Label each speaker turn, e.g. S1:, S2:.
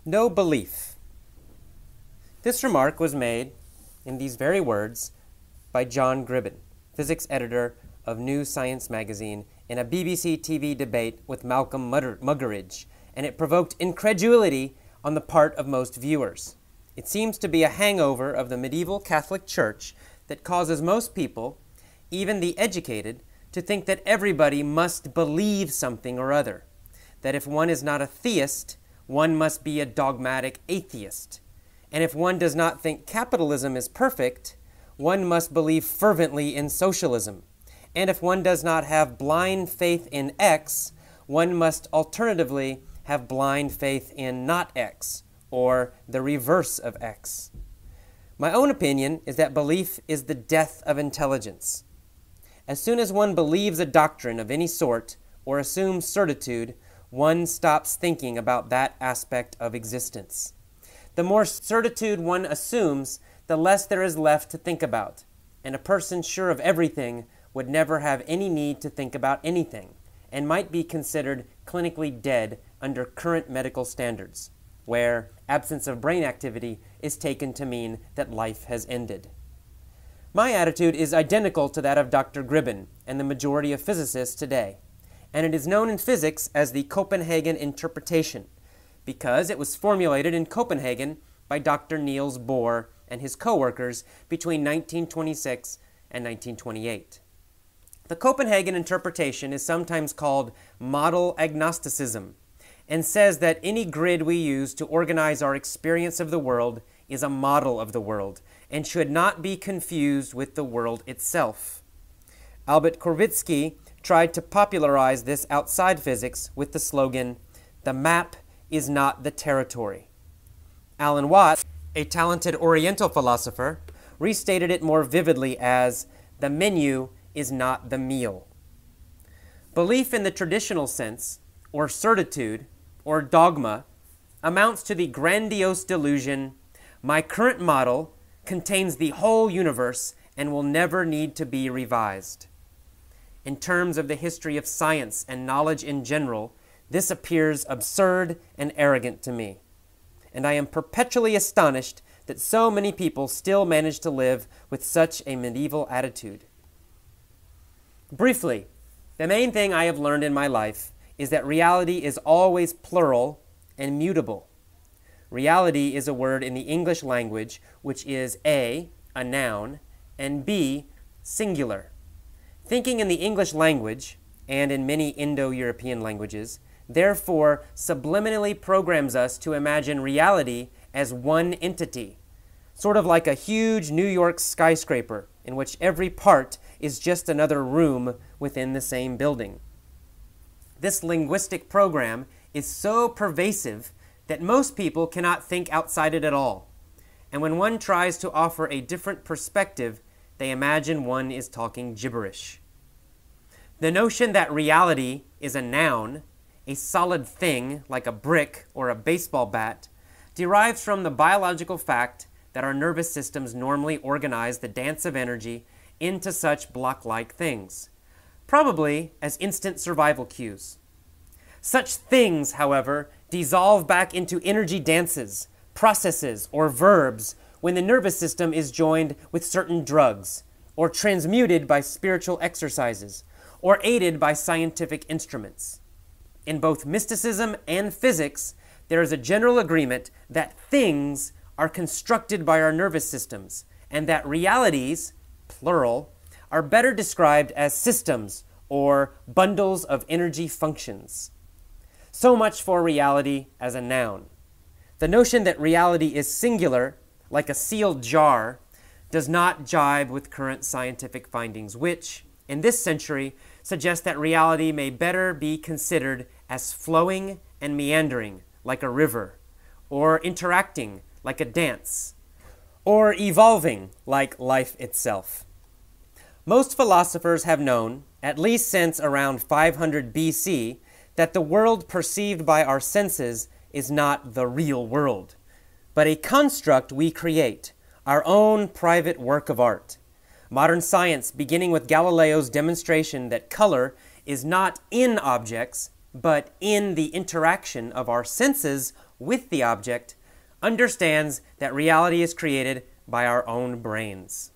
S1: No belief. This remark was made in these very words by John Gribben, physics editor of New Science magazine, in a BBC TV debate with Malcolm Muggeridge, and it provoked incredulity on the part of most viewers. It seems to be a hangover of the medieval Catholic Church that causes most people, even the educated, to think that everybody must believe something or other, that if one is not a theist, one must be a dogmatic atheist, and if one does not think capitalism is perfect, one must believe fervently in socialism, and if one does not have blind faith in X, one must alternatively have blind faith in not X, or the reverse of X. My own opinion is that belief is the death of intelligence. As soon as one believes a doctrine of any sort or assumes certitude, one stops thinking about that aspect of existence. The more certitude one assumes, the less there is left to think about, and a person sure of everything would never have any need to think about anything, and might be considered clinically dead under current medical standards, where absence of brain activity is taken to mean that life has ended. My attitude is identical to that of Dr. Gribben and the majority of physicists today, and it is known in physics as the Copenhagen interpretation, because it was formulated in Copenhagen by Dr. Niels Bohr and his co-workers between 1926 and 1928. The Copenhagen interpretation is sometimes called model agnosticism, and says that any grid we use to organize our experience of the world is a model of the world, and should not be confused with the world itself. Albert Korvitsky tried to popularize this outside physics with the slogan, "The map is not the territory." Alan Watts, a talented Oriental philosopher, restated it more vividly as, "The menu is not the meal." Belief in the traditional sense, or certitude, or dogma, amounts to the grandiose delusion, "My current model contains the whole universe and will never need to be revised." In terms of the history of science and knowledge in general, this appears absurd and arrogant to me, and I am perpetually astonished that so many people still manage to live with such a medieval attitude. Briefly, the main thing I have learned in my life is that reality is always plural and mutable. Reality is a word in the English language which is a noun, and b, singular. Thinking in the English language, and in many Indo-European languages, therefore subliminally programs us to imagine reality as one entity, sort of like a huge New York skyscraper in which every part is just another room within the same building. This linguistic program is so pervasive that most people cannot think outside it at all, and when one tries to offer a different perspective, they imagine one is talking gibberish. The notion that reality is a noun, a solid thing like a brick or a baseball bat, derives from the biological fact that our nervous systems normally organize the dance of energy into such block-like things, probably as instant survival cues. Such things, however, dissolve back into energy dances, processes, or verbs when the nervous system is joined with certain drugs, or transmuted by spiritual exercises, or aided by scientific instruments. In both mysticism and physics, there is a general agreement that things are constructed by our nervous systems, and that realities, plural, are better described as systems or bundles of energy functions. So much for reality as a noun. The notion that reality is singular, like a sealed jar, does not jibe with current scientific findings, which, in this century, suggest that reality may better be considered as flowing and meandering, like a river, or interacting, like a dance, or evolving, like life itself. Most philosophers have known, at least since around 500 BC, that the world perceived by our senses is not the real world, but a construct we create, our own private work of art. Modern science, beginning with Galileo's demonstration that color is not in objects, but in the interaction of our senses with the object understands that reality is created by our own brains.